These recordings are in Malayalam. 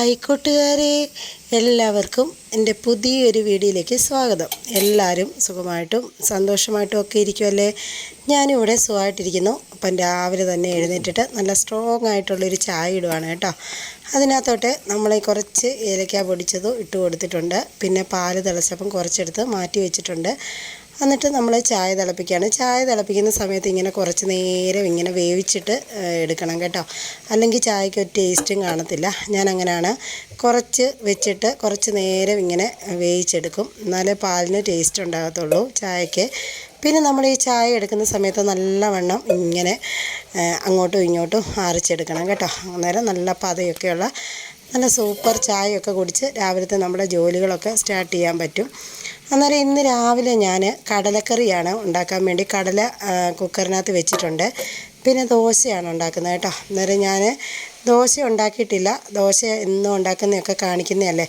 ഹായ് കൂട്ടുകാരെ, എല്ലാവർക്കും എൻ്റെ പുതിയൊരു വീഡിയോയിലേക്ക് സ്വാഗതം. എല്ലാവരും സുഖമായിട്ടും സന്തോഷമായിട്ടും ഒക്കെ ഇരിക്കുമല്ലേ? ഞാനിവിടെ സുഖമായിട്ടിരിക്കുന്നു. അപ്പം രാവിലെ തന്നെ എഴുന്നേറ്റിട്ട് നല്ല സ്ട്രോങ് ആയിട്ടുള്ളൊരു ചായ ഇടുവാണ് കേട്ടോ. അതിനകത്തോട്ട് നമ്മൾ കുറച്ച് ഏലക്ക പൊടിച്ചതും ഇട്ട് കൊടുത്തിട്ടുണ്ട്. പിന്നെ പാല് തിളച്ചപ്പം കുറച്ചെടുത്ത് മാറ്റി വെച്ചിട്ടുണ്ട്. എന്നിട്ട് നമ്മൾ ചായ തിളപ്പിക്കുകയാണ്. ചായ തിളപ്പിക്കുന്ന സമയത്ത് ഇങ്ങനെ കുറച്ച് നേരം ഇങ്ങനെ വേവിച്ചിട്ട് എടുക്കണം കേട്ടോ. അല്ലെങ്കിൽ ചായക്ക് ഒരു ടേസ്റ്റും കാണത്തില്ല. ഞാൻ അങ്ങനെയാണ് കുറച്ച് വെച്ചിട്ട് കുറച്ച് നേരം ഇങ്ങനെ വേവിച്ചെടുക്കും. എന്നാലേ പാലിന് ടേസ്റ്റ് ഉണ്ടാകത്തുള്ളൂ ചായക്ക്. പിന്നെ നമ്മൾ ഈ ചായ എടുക്കുന്ന സമയത്ത് നല്ലവണ്ണം ഇങ്ങനെ അങ്ങോട്ടും ഇങ്ങോട്ടും അരച്ചെടുക്കണം കേട്ടോ. അന്നേരം നല്ല പതയൊക്കെയുള്ള നല്ല സൂപ്പർ ചായയൊക്കെ കുടിച്ച് രാവിലത്തെ നമ്മുടെ ജോലികളൊക്കെ സ്റ്റാർട്ട് ചെയ്യാൻ പറ്റും. അന്നേരം ഇന്ന് രാവിലെ ഞാൻ കടലക്കറിയാണ് ഉണ്ടാക്കാൻ വേണ്ടി കടല കുക്കറിനകത്ത് വെച്ചിട്ടുണ്ട്. പിന്നെ ദോശയാണ് ഉണ്ടാക്കുന്നത് കേട്ടോ. അന്നേരം ഞാൻ ദോശ ഉണ്ടാക്കിയിട്ടില്ല. ദോശ എന്നും ഉണ്ടാക്കുന്നതൊക്കെ കാണിക്കുന്നതല്ലേ.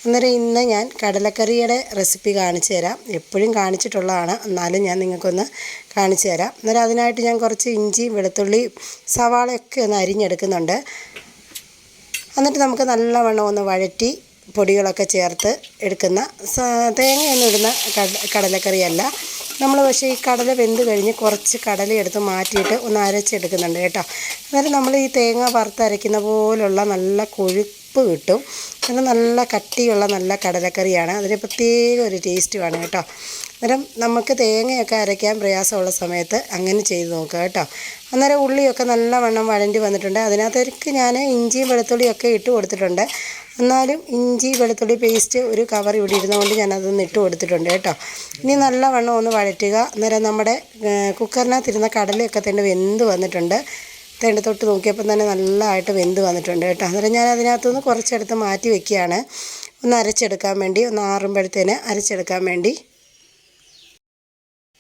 അന്നേരം ഇന്ന് ഞാൻ കടലക്കറിയുടെ റെസിപ്പി കാണിച്ചു തരാം. എപ്പോഴും കാണിച്ചിട്ടുള്ളതാണ്, എന്നാലും ഞാൻ നിങ്ങൾക്കൊന്ന് കാണിച്ചു തരാം. അന്നേരം അതിനായിട്ട് ഞാൻ കുറച്ച് ഇഞ്ചിയും വെളുത്തുള്ളിയും സവാളയൊക്കെ ഒന്ന് അരിഞ്ഞെടുക്കുന്നുണ്ട്. എന്നിട്ട് നമുക്ക് നല്ലവണ്ണം ഒന്ന് വഴറ്റി പൊടികളൊക്കെ ചേർത്ത് എടുക്കുന്ന തേങ്ങയൊന്നും ഇടുന്ന കടലക്കറിയല്ല നമ്മൾ. പക്ഷേ ഈ കടല വെന്ത് കഴിഞ്ഞ് കുറച്ച് കടല എടുത്ത് മാറ്റിയിട്ട് ഒന്ന് അരച്ചെടുക്കുന്നുണ്ട് കേട്ടോ. അന്നേരം നമ്മൾ ഈ തേങ്ങ വറുത്തരയ്ക്കുന്ന പോലുള്ള നല്ല കൊഴുപ്പ് കിട്ടും. അങ്ങനെ നല്ല കട്ടിയുള്ള നല്ല കടലക്കറിയാണ്. അതിന് പ്രത്യേക ഒരു ടേസ്റ്റുമാണ് കേട്ടോ. അന്നേരം നമുക്ക് തേങ്ങയൊക്കെ അരയ്ക്കാൻ പ്രയാസമുള്ള സമയത്ത് അങ്ങനെ ചെയ്ത് നോക്കുക കേട്ടോ. അന്നേരം ഉള്ളിയൊക്കെ നല്ലവണ്ണം വഴണ്ടി വന്നിട്ടുണ്ട്. അതിനകത്തേക്ക് ഞാൻ ഇഞ്ചിയും വെളുത്തുള്ളിയൊക്കെ ഇട്ട് കൊടുത്തിട്ടുണ്ട്. എന്നാലും ഇഞ്ചി വെളുത്തുള്ളി പേസ്റ്റ് ഒരു കവർ ഇവിടെ ഇരുന്നുകൊണ്ട് ഞാനതൊന്ന് ഇട്ട് കൊടുത്തിട്ടുണ്ട് കേട്ടോ. ഇനി നല്ലവണ്ണം ഒന്ന് വഴറ്റുക. അന്നേരം നമ്മുടെ കുക്കറിനകത്തിരുന്ന കടലയൊക്കെ തന്നെ വെന്ത് വന്നിട്ടുണ്ട്. തേണ്ട തൊട്ട് നോക്കിയപ്പോൾ തന്നെ നല്ലതായിട്ട് വെന്ത് വന്നിട്ടുണ്ട് കേട്ടോ. അന്നേരം ഞാൻ അതിനകത്തുനിന്ന് കുറച്ചെടുത്ത് മാറ്റി വയ്ക്കുകയാണ്, ഒന്ന് അരച്ചെടുക്കാൻ വേണ്ടി, ഒന്ന് ആറുമ്പോഴത്തേന് അരച്ചെടുക്കാൻ വേണ്ടി.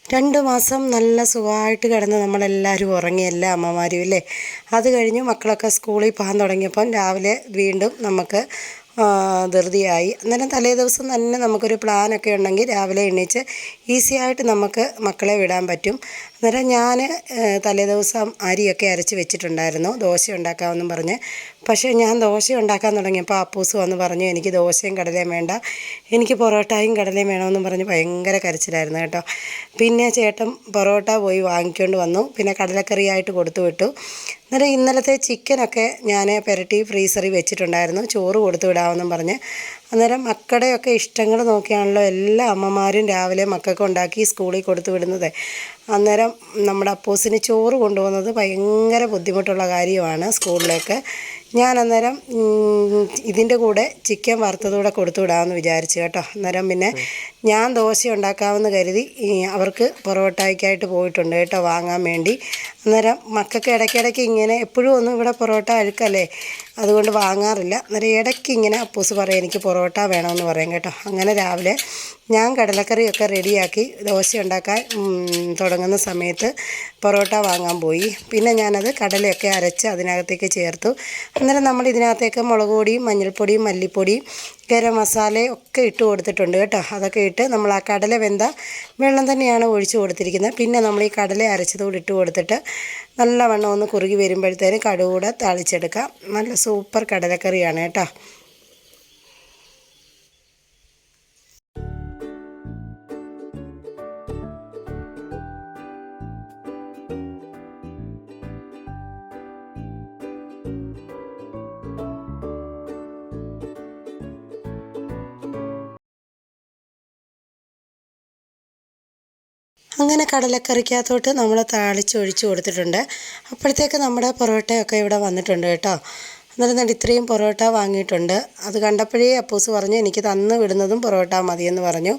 2 മാസം നല്ല സുഖമായിട്ട് കിടന്ന് നമ്മളെല്ലാവരും ഉറങ്ങി, എല്ലാ അമ്മമാരും ഇല്ലേ. അത് കഴിഞ്ഞ് മക്കളൊക്കെ സ്കൂളിൽ പോകാൻ തുടങ്ങിയപ്പം രാവിലെ വീണ്ടും നമുക്ക് ധൃതിയായി. അന്നേരം തലേ ദിവസം തന്നെ നമുക്കൊരു പ്ലാനൊക്കെ ഉണ്ടെങ്കിൽ രാവിലെ എണീച്ച് ഈസി ആയിട്ട് നമുക്ക് മക്കളെ വിടാൻ പറ്റും. അന്നേരം ഞാൻ തലേ ദിവസം അരിയൊക്കെ അരച്ച് വെച്ചിട്ടുണ്ടായിരുന്നു ദോശ ഉണ്ടാക്കാമെന്നും പറഞ്ഞ്. പക്ഷേ ഞാൻ ദോശ ഉണ്ടാക്കാൻ തുടങ്ങിയപ്പോൾ അപ്പൂസ് വന്ന് പറഞ്ഞു എനിക്ക് ദോശയും കടലയും വേണ്ട, എനിക്ക് പൊറോട്ടയും കടലയും വേണമെന്നും പറഞ്ഞ് ഭയങ്കര കരച്ചിലായിരുന്നു കേട്ടോ. പിന്നെ ചേട്ടൻ പൊറോട്ട പോയി വാങ്ങിക്കൊണ്ട് വന്നു. പിന്നെ കടലക്കറിയായിട്ട് കൊടുത്തു വിട്ടു. അന്നേരം ഇന്നലത്തെ ചിക്കനൊക്കെ ഞാൻ പുരട്ടി ഫ്രീസറിൽ വെച്ചിട്ടുണ്ടായിരുന്നു, ചോറ് കൊടുത്തു വിടാമെന്നും പറഞ്ഞ്. അന്നേരം മക്കളുടെയൊക്കെ ഇഷ്ടങ്ങൾ നോക്കിയാണല്ലോ എല്ലാ അമ്മമാരും രാവിലെ മക്കൾക്ക് ഉണ്ടാക്കി സ്കൂളിൽ കൊടുത്തു വിടുന്നത്. അന്നേരം നമ്മുടെ അപ്പൂസിന് ചോറ് കൊണ്ടുപോകുന്നത് ഭയങ്കര ബുദ്ധിമുട്ടുള്ള കാര്യമാണ് സ്കൂളിലേക്ക്. ഞാൻ അന്നേരം ഇതിൻ്റെ കൂടെ ചിക്കൻ വറുത്തതുകൂടെ കൊടുത്തു വിടാമെന്ന് വിചാരിച്ചു കേട്ടോ. അന്നേരം പിന്നെ ഞാൻ ദോശ ഉണ്ടാക്കാമെന്ന് കരുതി അവർക്ക് പൊറോട്ടയ്ക്കായിട്ട് പോയിട്ടുണ്ട് കേട്ടോ വാങ്ങാൻ വേണ്ടി. അന്നേരം മക്കൾക്ക് ഇടയ്ക്കിടയ്ക്ക് ഇങ്ങനെ എപ്പോഴും ഒന്നും ഇവിടെ പൊറോട്ട അഴുക്കല്ലേ, അതുകൊണ്ട് വാങ്ങാറില്ല. അന്നേരം ഇടയ്ക്ക് ഇങ്ങനെ അപ്പൂസ് പറയും എനിക്ക് പൊറോട്ട വേണമെന്ന് പറയും കേട്ടോ. അങ്ങനെ രാവിലെ ഞാൻ കടലക്കറിയൊക്കെ റെഡിയാക്കി ദോശ ഉണ്ടാക്കാൻ തുടങ്ങുന്ന സമയത്ത് പൊറോട്ട വാങ്ങാൻ പോയി. പിന്നെ ഞാനത് കടലയൊക്കെ അരച്ച് അതിനകത്തേക്ക് ചേർത്തു. അന്നേരം നമ്മൾ ഇതിനകത്തേക്ക് മുളക് പൊടിയും മഞ്ഞൾപ്പൊടിയും മല്ലിപ്പൊടിയും ഗരം മസാലയും ഒക്കെ ഇട്ട് കൊടുത്തിട്ടുണ്ട് കേട്ടോ. അതൊക്കെ ഇട്ട് നമ്മൾ ആ കടല വെന്ത വെള്ളം തന്നെയാണ് ഒഴിച്ച് കൊടുത്തിരിക്കുന്നത്. പിന്നെ നമ്മൾ ഈ കടല അരച്ചതുകൂടി ഇട്ട് കൊടുത്തിട്ട് നല്ലവണ്ണം ഒന്ന് കുറുകി വരുമ്പോഴത്തേന് കടുകൂടെ താളിച്ചെടുക്കാം. നല്ല സൂപ്പർ കടലക്കറിയാണ് കേട്ടോ. അങ്ങനെ കടലക്കറിക്കകത്തോട്ട് നമ്മൾ താളിച്ചൊഴിച്ച് കൊടുത്തിട്ടുണ്ട്. അപ്പോഴത്തേക്ക് നമ്മുടെ പൊറോട്ടയൊക്കെ ഇവിടെ വന്നിട്ടുണ്ട് കേട്ടോ. അന്നേരം ഇത്രയും പൊറോട്ട വാങ്ങിയിട്ടുണ്ട്. അത് കണ്ടപ്പോഴേ അപ്പൂസ് പറഞ്ഞു എനിക്ക് തന്ന് വിടുന്നതും പൊറോട്ട മതിയെന്ന് പറഞ്ഞു.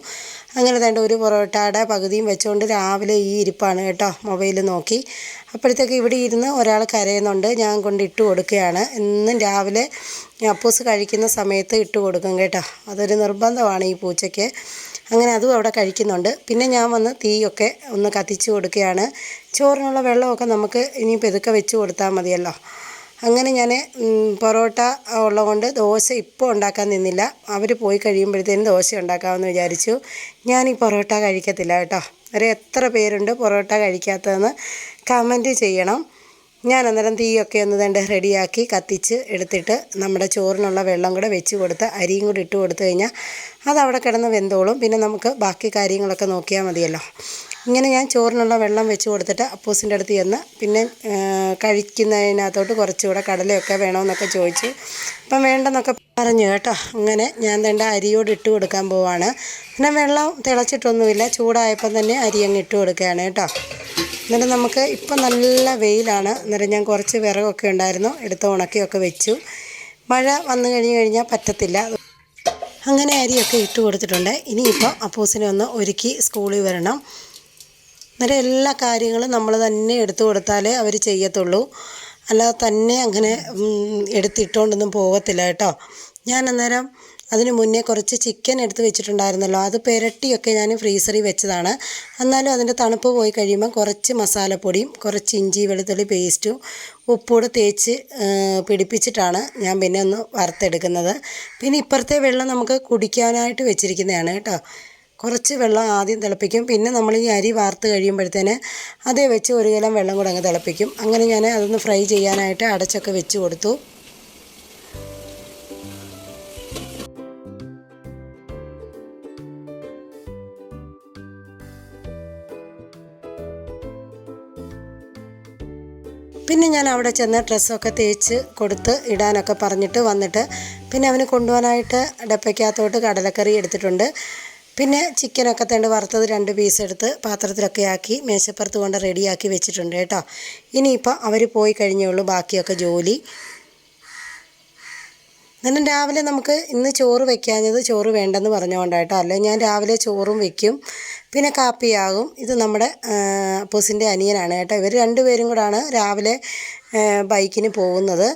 അങ്ങനെ തേണ്ട ഒരു പൊറോട്ടയുടെ പകുതിയും വെച്ചുകൊണ്ട് രാവിലെ ഈ ഇരിപ്പാണ് കേട്ടോ, മൊബൈൽ നോക്കി. അപ്പോഴത്തേക്ക് ഇവിടെ ഇരുന്ന് ഒരാൾ കരയുന്നുണ്ട്, ഞാൻ കൊണ്ട് ഇട്ട് കൊടുക്കുകയാണ്. എന്നും രാവിലെ അപ്പൂസ് കഴിക്കുന്ന സമയത്ത് ഇട്ട് കൊടുക്കും കേട്ടോ. അതൊരു നിർബന്ധമാണ് ഈ പൂച്ചയ്ക്ക്. അങ്ങനെ അതും അവിടെ കഴിക്കുന്നുണ്ട്. പിന്നെ ഞാൻ വന്ന് തീയൊക്കെ ഒന്ന് കത്തിച്ച് കൊടുക്കുകയാണ്. ചോറിനുള്ള വെള്ളമൊക്കെ നമുക്ക് ഇനി പെതുക്കെ വെച്ച് കൊടുത്താൽ മതിയല്ലോ. അങ്ങനെ ഞാൻ പൊറോട്ട ഉള്ളതുകൊണ്ട് ദോശ ഇപ്പോൾ ഉണ്ടാക്കാൻ നിന്നില്ല. അവർ പോയി കഴിയുമ്പോഴത്തേനും ദോശ ഉണ്ടാക്കാമെന്ന് വിചാരിച്ചു. ഞാൻ ഈ പൊറോട്ട കഴിക്കത്തില്ല കേട്ടോ. എത്ര പേരുണ്ട് പൊറോട്ട കഴിക്കാത്തതെന്ന് കമൻറ്റ് ചെയ്യണം. ഞാൻ അന്നേരം തീയൊക്കെ ഒന്ന് തണ്ട് റെഡിയാക്കി കത്തിച്ച് എടുത്തിട്ട് നമ്മുടെ ചോറിനുള്ള വെള്ളം കൂടെ വെച്ച് കൊടുത്ത് അരിയും കൂടി ഇട്ട് കൊടുത്തു കഴിഞ്ഞാൽ അതവിടെ കിടന്ന് വെന്തോളും. പിന്നെ നമുക്ക് ബാക്കി കാര്യങ്ങളൊക്കെ നോക്കിയാൽ മതിയല്ലോ. ഇങ്ങനെ ഞാൻ ചോറിനുള്ള വെള്ളം വെച്ച് കൊടുത്തിട്ട് അപ്പൂസിൻ്റെ അടുത്ത് ചെന്ന് പിന്നെ കഴിക്കുന്നതിനകത്തോട്ട് കുറച്ചുകൂടെ കടലയൊക്കെ വേണമെന്നൊക്കെ ചോദിച്ചു. അപ്പം വേണ്ടെന്നൊക്കെ പറഞ്ഞു കേട്ടോ. അങ്ങനെ ഞാൻ തണ്ട അരിയോട് ഇട്ട് കൊടുക്കാൻ പോവാണ്. പിന്നെ വെള്ളം തിളച്ചിട്ടൊന്നുമില്ല, ചൂടായപ്പം തന്നെ അരി അങ്ങ് ഇട്ട് കൊടുക്കുകയാണ് കേട്ടോ. എന്നിട്ട് നമുക്ക് ഇപ്പം നല്ല വെയിലാണ്. അന്നേരം ഞാൻ കുറച്ച് വിറകൊക്കെ ഉണ്ടായിരുന്നു, എടുത്ത് ഉണക്കിയൊക്കെ വെച്ചു. മഴ വന്നു കഴിഞ്ഞാൽ പറ്റത്തില്ല. അങ്ങനെ അരിയൊക്കെ ഇട്ട് കൊടുത്തിട്ടുണ്ട്. ഇനിയിപ്പോൾ അപ്പൂസിനെ ഒന്ന് ഒരുക്കി സ്കൂളിൽ വരണം. അന്നേരം എല്ലാ കാര്യങ്ങളും നമ്മൾ തന്നെ എടുത്തു കൊടുത്താലേ അവർ ചെയ്യത്തുള്ളൂ. അല്ലാതെ തന്നെ അങ്ങനെ എടുത്തിട്ടുകൊണ്ടൊന്നും പോകത്തില്ല കേട്ടോ. ഞാൻ അന്നേരം അതിന് മുന്നേ കുറച്ച് ചിക്കൻ എടുത്ത് വെച്ചിട്ടുണ്ടായിരുന്നല്ലോ, അത് പുരട്ടിയൊക്കെ ഞാൻ ഫ്രീസറിൽ വെച്ചതാണ്. എന്നാലും അതിൻ്റെ തണുപ്പ് പോയി കഴിയുമ്പോൾ കുറച്ച് മസാലപ്പൊടിയും കുറച്ച് ഇഞ്ചി വെളുത്തുള്ളി പേസ്റ്റും ഉപ്പൂടെ തേച്ച് പിടിപ്പിച്ചിട്ടാണ് ഞാൻ പിന്നെ ഒന്ന് വറുത്തെടുക്കുന്നത്. പിന്നെ ഇപ്പുറത്തെ വെള്ളം നമുക്ക് കുടിക്കാനായിട്ട് വെച്ചിരിക്കുന്നതാണ് കേട്ടോ. കുറച്ച് വെള്ളം ആദ്യം തിളപ്പിക്കും, പിന്നെ നമ്മൾ ഈ അരി വാർത്ത് കഴിയുമ്പോഴത്തേന് അതേ വെച്ച് ഒരു കലം വെള്ളം കൂടെ അങ്ങ് തിളപ്പിക്കും. അങ്ങനെ ഞാൻ അതൊന്ന് ഫ്രൈ ചെയ്യാനായിട്ട് അടച്ചൊക്കെ വെച്ച് കൊടുത്തു. പിന്നെ ഞാൻ അവിടെ ചെന്ന് ഡ്രസ്സൊക്കെ തേച്ച് കൊടുത്ത് ഇടാനൊക്കെ പറഞ്ഞിട്ട് വന്നിട്ട് പിന്നെ അവന് കൊണ്ടുപോകാനായിട്ട് ഡപ്പയ്ക്കകത്തോട്ട് കടലക്കറി എടുത്തിട്ടുണ്ട്. പിന്നെ ചിക്കനൊക്കെ തണ്ട് വറുത്തത് 2 പീസ് എടുത്ത് പാത്രത്തിലൊക്കെ ആക്കി മേശപ്പുറത്ത് കൊണ്ട് റെഡിയാക്കി വെച്ചിട്ടുണ്ട് കേട്ടോ. ഇനിയിപ്പോൾ അവർ പോയി കഴിഞ്ഞേ ഉള്ളൂ ബാക്കിയൊക്കെ ജോലി. എന്നാലും രാവിലെ നമുക്ക് ഇന്ന് ചോറ് വെക്കാഞ്ഞത് ചോറ് വേണ്ടെന്ന് പറഞ്ഞുകൊണ്ടായിട്ടോ. അല്ലെങ്കിൽ ഞാൻ രാവിലെ ചോറും വെക്കും, പിന്നെ കാപ്പിയാകും. ഇത് നമ്മുടെ അപ്പൂസിൻ്റെ അനിയനാണ് കേട്ടോ. ഇവർ 2 പേരും കൂടാണ് രാവിലെ ബൈക്കിന് പോകുന്നത്.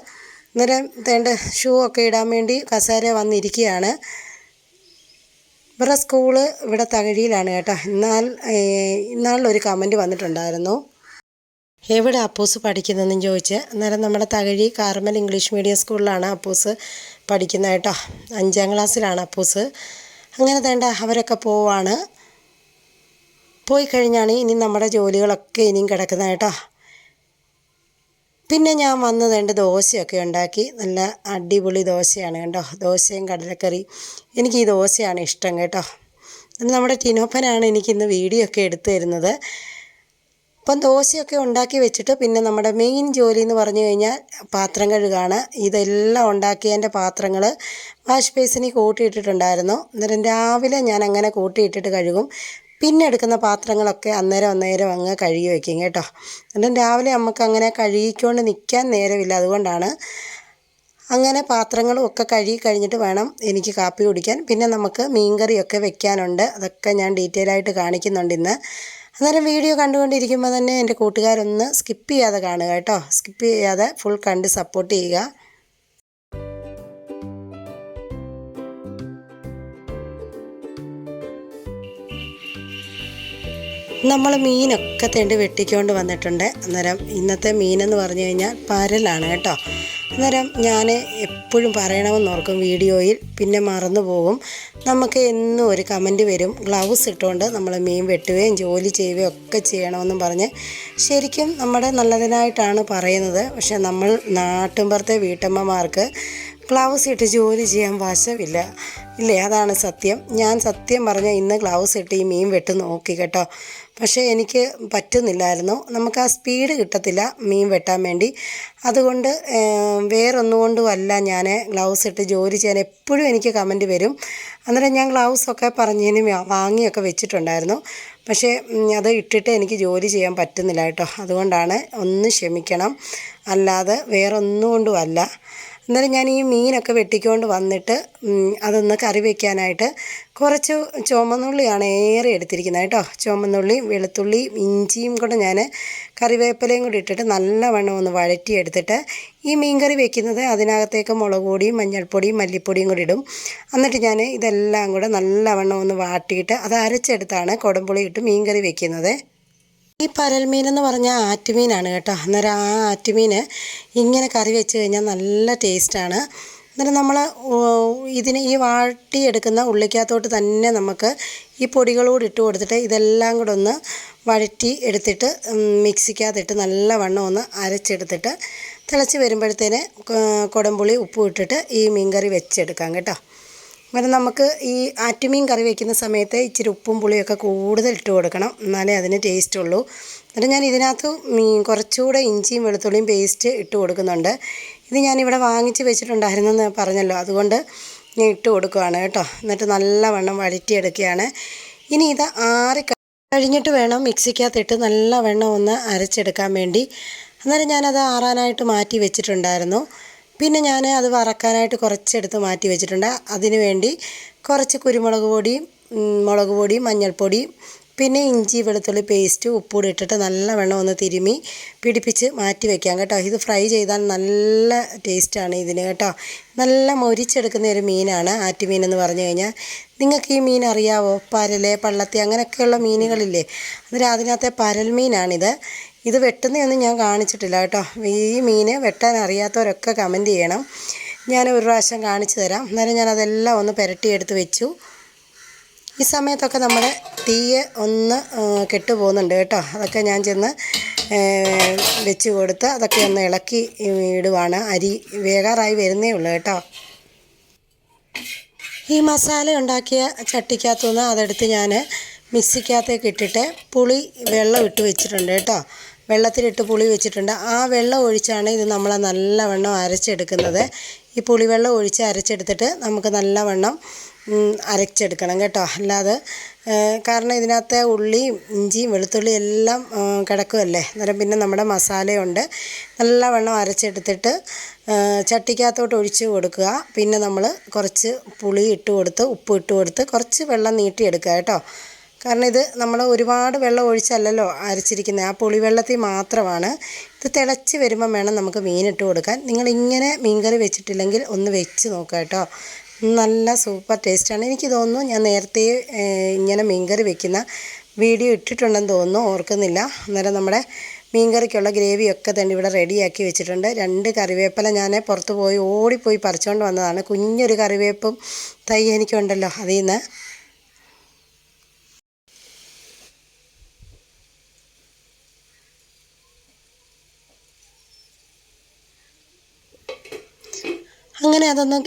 അന്നേരം തേണ്ട ഷൂ ഒക്കെ ഇടാൻ വേണ്ടി കസേര വന്നിരിക്കുകയാണ്. ഇവരുടെ സ്കൂള് ഇവിടെ തകഴിയിലാണ് കേട്ടോ. ഇന്നാളൊരു കമൻറ്റ് വന്നിട്ടുണ്ടായിരുന്നു, എവിടെ അപ്പൂസ് പഠിക്കുന്നതെന്നും ചോദിച്ച്. അന്നേരം നമ്മുടെ തകഴി കാർമൽ ഇംഗ്ലീഷ് മീഡിയം സ്കൂളിലാണ് അപ്പൂസ് പഠിക്കുന്നത് കേട്ടോ. 5ാം ക്ലാസ്സിലാണ് അപ്പൂസ്. അങ്ങനെ തേണ്ട അവരൊക്കെ പോവാണ്. പോയി കഴിഞ്ഞാണ് ഇനി നമ്മുടെ ജോലികളൊക്കെ ഇനിയും കിടക്കുന്നത് കേട്ടോ. പിന്നെ ഞാൻ വന്ന് തേണ്ട ദോശയൊക്കെ ഉണ്ടാക്കി. നല്ല അടിപൊളി ദോശയാണ് കേട്ടോ. ദോശയും കടലക്കറി. എനിക്ക് ഈ ദോശയാണ് ഇഷ്ടം കേട്ടോ. നമ്മുടെ ടിനോപ്പനാണ് എനിക്കിന്ന് വീഡിയോ ഒക്കെ എടുത്തു തരുന്നത്. അപ്പം ദോശയൊക്കെ ഉണ്ടാക്കി വെച്ചിട്ട് പിന്നെ നമ്മുടെ മെയിൻ ജോലി എന്ന് പറഞ്ഞു കഴിഞ്ഞാൽ പാത്രം കഴുകാണ്. ഇതെല്ലാം ഉണ്ടാക്കിയതിൻ്റെ പാത്രങ്ങൾ വാഷ് ബേസിനിൽ കൂട്ടിയിട്ടിട്ടുണ്ടായിരുന്നു. അന്നേരം രാവിലെ ഞാൻ അങ്ങനെ കൂട്ടിയിട്ടിട്ട് കഴുകും. പിന്നെ എടുക്കുന്ന പാത്രങ്ങളൊക്കെ അന്നേരം അങ്ങ് കഴുകി വയ്ക്കും കേട്ടോ. എന്നിട്ട് രാവിലെ നമുക്ക് അങ്ങനെ കഴുകിക്കൊണ്ട് നിൽക്കാൻ നേരമില്ല. അതുകൊണ്ടാണ് അങ്ങനെ പാത്രങ്ങളും ഒക്കെ കഴുകി കഴിഞ്ഞിട്ട് വേണം എനിക്ക് കാപ്പി കുടിക്കാൻ. പിന്നെ നമുക്ക് മീൻകറിയൊക്കെ വെക്കാനുണ്ട്. അതൊക്കെ ഞാൻ ഡീറ്റെയിൽ ആയിട്ട് കാണിക്കുന്നുണ്ട് ഇന്ന്. അന്നേരം വീഡിയോ കണ്ടുകൊണ്ടിരിക്കുമ്പോൾ തന്നെ എൻ്റെ കൂട്ടുകാരൊന്ന് സ്കിപ്പ് ചെയ്യാതെ കാണുക കേട്ടോ. സ്കിപ്പ് ചെയ്യാതെ ഫുൾ കണ്ട് സപ്പോർട്ട് ചെയ്യുക. നമ്മൾ മീനൊക്കെ തേണ്ടി വെട്ടിക്കൊണ്ട് വന്നിട്ടുണ്ട്. അന്നേരം ഇന്നത്തെ മീനെന്ന് പറഞ്ഞു കഴിഞ്ഞാൽ പരലാണ് കേട്ടോ. അന്നേരം ഞാൻ എപ്പോഴും പറയണമെന്ന് ഓർക്കും വീഡിയോയിൽ, പിന്നെ മറന്നു പോകും. നമുക്ക് എന്നും ഒരു കമൻറ്റ് വരും, ഗ്ലൗസ് ഇട്ടുകൊണ്ട് നമ്മൾ മീൻ വെട്ടുകയും ജോലി ചെയ്യുകയും ഒക്കെ ചെയ്യണമെന്നും പറഞ്ഞ്. ശരിക്കും നമ്മുടെ നല്ലതിനായിട്ടാണ് പറയുന്നത്. പക്ഷെ നമ്മൾ നാട്ടിൻപുറത്തെ വീട്ടമ്മമാർക്ക് ഗ്ലൗസ് ഇട്ട് ജോലി ചെയ്യാൻ വശമില്ല ഇല്ലേ? അതാണ് സത്യം. ഞാൻ സത്യം പറഞ്ഞാൽ ഇന്ന് ഗ്ലൗസ് ഇട്ട് ഈ മീൻ വെട്ട് നോക്കി കേട്ടോ. പക്ഷേ എനിക്ക് പറ്റുന്നില്ലായിരുന്നു. നമുക്ക് ആ സ്പീഡ് കിട്ടത്തില്ല മീൻ വെട്ടാൻ വേണ്ടി. അതുകൊണ്ട് വേറൊന്നുകൊണ്ടുമല്ല ഞാൻ ഗ്ലൗസ് ഇട്ട് ജോലി ചെയ്യാൻ. എപ്പോഴും എനിക്ക് കമൻറ്റ് വരും. അന്നേരം ഞാൻ ഗ്ലൗസൊക്കെ പറഞ്ഞതിന് വാങ്ങിയൊക്കെ വെച്ചിട്ടുണ്ടായിരുന്നു. പക്ഷേ അത് ഇട്ടിട്ട് എനിക്ക് ജോലി ചെയ്യാൻ പറ്റുന്നില്ല കേട്ടോ. അതുകൊണ്ടാണ്, ഒന്ന് ക്ഷമിക്കണം. അല്ലാതെ വേറൊന്നുകൊണ്ടുമല്ല. അന്നേരം ഞാൻ ഈ മീനൊക്കെ വെട്ടിക്കൊണ്ട് വന്നിട്ട് അതൊന്ന് കറി വയ്ക്കാനായിട്ട് കുറച്ച് ചുവന്നുള്ളിയാണ് ഏറെ എടുത്തിരിക്കുന്നത് കേട്ടോ. ചുവന്നുള്ളി, വെളുത്തുള്ളി, ഇഞ്ചിയും കൂടെ ഞാൻ കറിവേപ്പിലയും കൂടി ഇട്ടിട്ട് നല്ലവണ്ണം ഒന്ന് വഴറ്റിയെടുത്തിട്ട് ഈ മീൻ കറി വയ്ക്കുന്നത് അതിനകത്തേക്ക് മുളക് പൊടിയും മഞ്ഞൾപ്പൊടിയും മല്ലിപ്പൊടിയും കൂടി ഇടും. എന്നിട്ട് ഞാൻ ഇതെല്ലാം കൂടെ നല്ലവണ്ണം ഒന്ന് വാട്ടിയിട്ട് അത് അരച്ചെടുത്താണ് കുടംപുളി ഇട്ട് മീൻ കറി വയ്ക്കുന്നത്. ഈ പരൽമീൻ എന്ന് പറഞ്ഞാൽ ആറ്റുമീനാണ് കേട്ടോ. അന്നേരം ആ ആറ്റുമീൻ ഇങ്ങനെ കറി വെച്ച് കഴിഞ്ഞാൽ നല്ല ടേസ്റ്റാണ്. അന്നേരം നമ്മൾ ഇതിന് ഈ വാട്ടിയെടുക്കുന്ന ഉള്ളിക്കകത്തോട്ട് തന്നെ നമുക്ക് ഈ പൊടികളോട് ഇട്ട് കൊടുത്തിട്ട് ഇതെല്ലാം കൂടെ ഒന്ന് വഴറ്റി എടുത്തിട്ട് മിക്സിക്കകത്തിട്ട് നല്ലവണ്ണം ഒന്ന് അരച്ചെടുത്തിട്ട് തിളച്ച് വരുമ്പോഴത്തേന് കുടംപുളി ഉപ്പും ഇട്ടിട്ട് ഈ മീൻകറി വെച്ചെടുക്കാം കേട്ടോ. അങ്ങനെ നമുക്ക് ഈ ആറ്റുമീൻ കറി വയ്ക്കുന്ന സമയത്ത് ഇച്ചിരി ഉപ്പും പുളിയൊക്കെ കൂടുതൽ ഇട്ട് കൊടുക്കണം, എന്നാലേ അതിന് ടേസ്റ്റ് ഉള്ളൂ. എന്നിട്ട് ഞാൻ ഇതിനകത്ത് കുറച്ചുകൂടെ ഇഞ്ചിയും വെളുത്തുള്ളിയും പേസ്റ്റ് ഇട്ട് കൊടുക്കുന്നുണ്ട്. ഇത് ഞാനിവിടെ വാങ്ങിച്ച് വെച്ചിട്ടുണ്ടായിരുന്നെന്ന് പറഞ്ഞല്ലോ, അതുകൊണ്ട് ഞാൻ ഇട്ട് കൊടുക്കുകയാണ് കേട്ടോ. എന്നിട്ട് നല്ലവണ്ണം വഴറ്റിയെടുക്കുകയാണ്. ഇനി ഇത് കഴിഞ്ഞിട്ട് വേണം മിക്സിക്കകത്തിട്ട് നല്ലവണ്ണം ഒന്ന് അരച്ചെടുക്കാൻ വേണ്ടി. അന്നേരം ഞാനത് ആറാനായിട്ട് മാറ്റി വെച്ചിട്ടുണ്ടായിരുന്നു. പിന്നെ ഞാൻ അത് വറക്കാനായിട്ട് കുറച്ചെടുത്ത് മാറ്റി വെച്ചിട്ടുണ്ട്. അതിന് വേണ്ടി കുറച്ച് കുരുമുളക് പൊടിയും മുളക് പൊടിയും മഞ്ഞൾപ്പൊടിയും പിന്നെ ഇഞ്ചി വെളുത്തുള്ളി പേസ്റ്റ് ഉപ്പൂടി ഇട്ടിട്ട് നല്ലവണ്ണം ഒന്ന് തിരുമ്മി പിടിപ്പിച്ച് മാറ്റി വയ്ക്കാം കേട്ടോ. ഇത് ഫ്രൈ ചെയ്താൽ നല്ല ടേസ്റ്റാണ് ഇതിന് കേട്ടോ. നല്ല മൊരിച്ചെടുക്കുന്ന ഒരു മീനാണ് ആറ്റുമീൻ എന്ന് പറഞ്ഞു കഴിഞ്ഞാൽ. നിങ്ങൾക്ക് ഈ മീൻ അറിയാവോ? പരല്, പള്ളത്തി അങ്ങനെയൊക്കെയുള്ള മീനുകളില്ലേ, അന്നേരം അതിനകത്തെ പരൽ മീനാണിത്. ഇത് വെട്ടുന്നതൊന്നും ഞാൻ കാണിച്ചിട്ടില്ല കേട്ടോ. ഈ മീൻ വെട്ടാൻ അറിയാത്തവരൊക്കെ കമൻറ്റ് ചെയ്യണം, ഞാൻ ഒരു പ്രാവശ്യം കാണിച്ചു തരാം. അന്നേരം ഞാനതെല്ലാം ഒന്ന് പുരട്ടിയെടുത്ത് വെച്ചു. ഈ സമയത്തൊക്കെ നമ്മുടെ തീയെ ഒന്ന് കെട്ടുപോകുന്നുണ്ട് കേട്ടോ. അതൊക്കെ ഞാൻ ചെന്ന് വെച്ച് കൊടുത്ത് അതൊക്കെ ഒന്ന് ഇളക്കി ഇടുവാണ്. അരി വേകാറായി വരുന്നേ ഉള്ളൂ കേട്ടോ. ഈ മസാല ഉണ്ടാക്കിയ ചട്ടിക്കകത്തുനിന്ന് അതെടുത്ത് ഞാൻ മിക്സിക്കകത്തേക്ക് ഇട്ടിട്ട് പുളി വെള്ളം ഇട്ട് വെച്ചിട്ടുണ്ട് കേട്ടോ. വെള്ളത്തിലിട്ട് പുളി വെച്ചിട്ടുണ്ട്. ആ വെള്ളം ഒഴിച്ചാണ് ഇത് നമ്മൾ നല്ലവണ്ണം അരച്ചെടുക്കുന്നത്. ഈ പുളിവെള്ളം ഒഴിച്ച് അരച്ചെടുത്തിട്ട് നമുക്ക് നല്ലവണ്ണം അരച്ചെടുക്കണം കേട്ടോ. അല്ലാതെ കാരണം ഇതിനകത്തെ ഉള്ളിയും ഇഞ്ചിയും വെളുത്തുള്ളിയും എല്ലാം കിടക്കുമല്ലേ, അന്നേരം പിന്നെ നമ്മുടെ മസാലയുണ്ട്. നല്ലവണ്ണം അരച്ചെടുത്തിട്ട് ചട്ടിക്കകത്തോട്ട് ഒഴിച്ച് കൊടുക്കുക. പിന്നെ നമ്മൾ കുറച്ച് പുളി ഇട്ട് കൊടുത്ത് ഉപ്പ് ഇട്ട് കൊടുത്ത് കുറച്ച് വെള്ളം നീട്ടിയെടുക്കുക കേട്ടോ. കാരണം ഇത് നമ്മൾ ഒരുപാട് വെള്ളം ഒഴിച്ചല്ലല്ലോ അരച്ചിരിക്കുന്നത്, ആ പുളിവെള്ളത്തിൽ മാത്രമാണ്. ഇത് തിളച്ച് വരുമ്പം വേണം നമുക്ക് മീനിട്ട് കൊടുക്കാൻ. നിങ്ങളിങ്ങനെ മീൻകറി വെച്ചിട്ടില്ലെങ്കിൽ ഒന്ന് വെച്ച് നോക്കുക കേട്ടോ. നല്ല സൂപ്പർ ടേസ്റ്റാണ്. എനിക്ക് തോന്നുന്നു ഞാൻ നേരത്തെ ഇങ്ങനെ മീൻകറി വെക്കുന്ന വീഡിയോ ഇട്ടിട്ടുണ്ടെന്ന് തോന്നുന്നു, ഓർക്കുന്നില്ല. അന്നേരം നമ്മുടെ മീൻകറിക്കുള്ള ഗ്രേവിയൊക്കെ തന്നെ ഇവിടെ റെഡിയാക്കി വെച്ചിട്ടുണ്ട്. 2 കറിവേപ്പില ഞാൻ പുറത്ത് പോയി ഓടിപ്പോയി പറിച്ചുകൊണ്ട് വന്നതാണ്. കുഞ്ഞൊരു കറിവേപ്പും തൈ എനിക്കുണ്ടല്ലോ, അതിൽ നിന്ന്. അങ്ങനെ അതൊന്ന്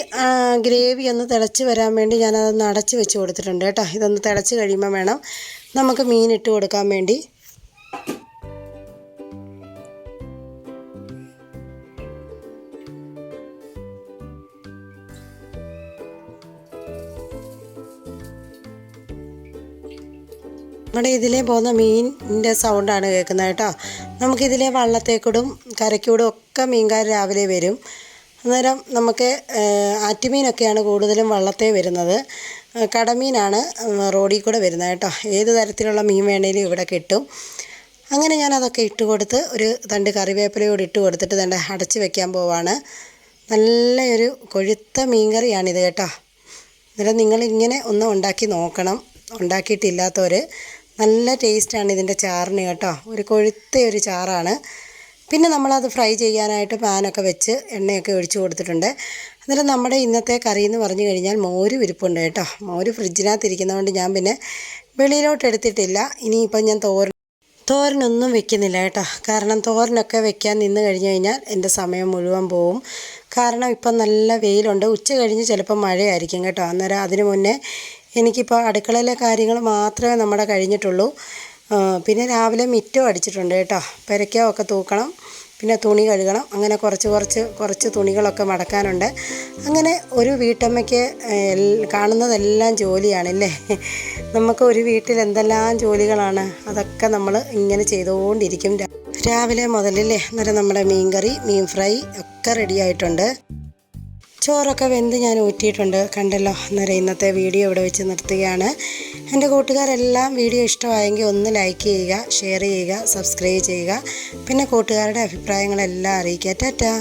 ഗ്രേവി ഒന്ന് തിളച്ച് വരാൻ വേണ്ടി ഞാനതൊന്ന് അടച്ച് വെച്ച് കൊടുത്തിട്ടുണ്ട് കേട്ടോ. ഇതൊന്ന് തിളച്ച് കഴിയുമ്പോൾ വേണം നമുക്ക് മീൻ ഇട്ട് കൊടുക്കാൻ വേണ്ടി. നമ്മുടെ ഇതിലേ പോകുന്ന മീനിൻ്റെ സൗണ്ടാണ് കേൾക്കുന്നത് കേട്ടോ. നമുക്കിതിലെ വള്ളത്തേക്കൂടും കരയ്ക്കൂടും ഒക്കെ മീൻകാർ രാവിലെ വരും. അന്നേരം നമുക്ക് ആറ്റുമീനൊക്കെയാണ് കൂടുതലും വള്ളത്തെ വരുന്നത്. കടമീനാണ് റോഡിൽ കൂടെ വരുന്നത് കേട്ടോ. ഏത് തരത്തിലുള്ള മീൻ വേണേലും ഇവിടെ കിട്ടും. അങ്ങനെ ഞാനതൊക്കെ ഇട്ട് കൊടുത്ത് ഒരു 2 കറിവേപ്പിലയോട് ഇട്ട് കൊടുത്തിട്ട് തന്നെ അടച്ച് വെക്കാൻ പോവാണ്. നല്ലൊരു കൊഴുത്ത മീൻകറിയാണിത് കേട്ടോ. അന്നേരം നിങ്ങളിങ്ങനെ ഒന്ന് ഉണ്ടാക്കി നോക്കണം, ഉണ്ടാക്കിയിട്ടില്ലാത്തവർ. നല്ല ടേസ്റ്റാണ് ഇതിൻ്റെ ചാറിന് കേട്ടോ. ഒരു കൊഴുത്ത ഒരു ചാറാണ്. പിന്നെ നമ്മളത് ഫ്രൈ ചെയ്യാനായിട്ട് പാനൊക്കെ വെച്ച് എണ്ണയൊക്കെ ഒഴിച്ച് കൊടുത്തിട്ടുണ്ട്. അന്നേരം നമ്മുടെ ഇന്നത്തെ കറി എന്ന് പറഞ്ഞു കഴിഞ്ഞാൽ മോര് ഇരിപ്പുണ്ട് കേട്ടോ. മോര് ഫ്രിഡ്ജിനകത്ത് ഇരിക്കുന്നതുകൊണ്ട് ഞാൻ പിന്നെ വെളിയിലോട്ട് എടുത്തിട്ടില്ല. ഇനിയിപ്പം ഞാൻ തോരനൊന്നും വെക്കുന്നില്ല കേട്ടോ. കാരണം തോരനൊക്കെ വെക്കാൻ നിന്ന് കഴിഞ്ഞ് കഴിഞ്ഞാൽ എൻ്റെ സമയം മുഴുവൻ പോവും. കാരണം ഇപ്പം നല്ല വെയിലുണ്ട്. ഉച്ച കഴിഞ്ഞ് ചിലപ്പോൾ മഴയായിരിക്കും കേട്ടോ. അന്നേരം അതിന് മുന്നേ എനിക്കിപ്പോൾ അടുക്കളയിലെ കാര്യങ്ങൾ മാത്രമേ നമ്മുടെ കഴിഞ്ഞിട്ടുള്ളൂ. പിന്നെ മിറ്റം അടിച്ചിട്ടുണ്ട് കേട്ടോ. പെരയ്ക്കമൊക്കെ തൂക്കണം, പിന്നെ തുണി കഴുകണം. അങ്ങനെ കുറച്ച് തുണികളൊക്കെ മടക്കാനുണ്ട്. അങ്ങനെ ഒരു വീട്ടമ്മയ്ക്ക് കാണുന്നതെല്ലാം ജോലിയാണല്ലേ. നമുക്ക് ഒരു വീട്ടിൽ എന്തെല്ലാം ജോലികളാണ്, അതൊക്കെ നമ്മൾ ഇങ്ങനെ ചെയ്തുകൊണ്ടിരിക്കും രാവിലെ മുതലല്ലേ. അന്നേരം നമ്മുടെ മീൻകറി, മീൻ ഫ്രൈ ഒക്കെ റെഡിയായിട്ടുണ്ട്. ചോറൊക്കെ വെന്ത് ഞാൻ ഊറ്റിയിട്ടുണ്ട് കണ്ടല്ലോ. അന്നേരം ഇന്നത്തെ വീഡിയോ ഇവിടെ വെച്ച് നിർത്തുകയാണ്. എൻ്റെ കൂട്ടുകാരെല്ലാം വീഡിയോ ഇഷ്ടമായെങ്കിൽ ഒന്ന് ലൈക്ക് ചെയ്യുക, ഷെയർ ചെയ്യുക, സബ്സ്ക്രൈബ് ചെയ്യുക. പിന്നെ കൂട്ടുകാരുടെ അഭിപ്രായങ്ങളെല്ലാം അറിയിക്കുക. ടാറ്റാ.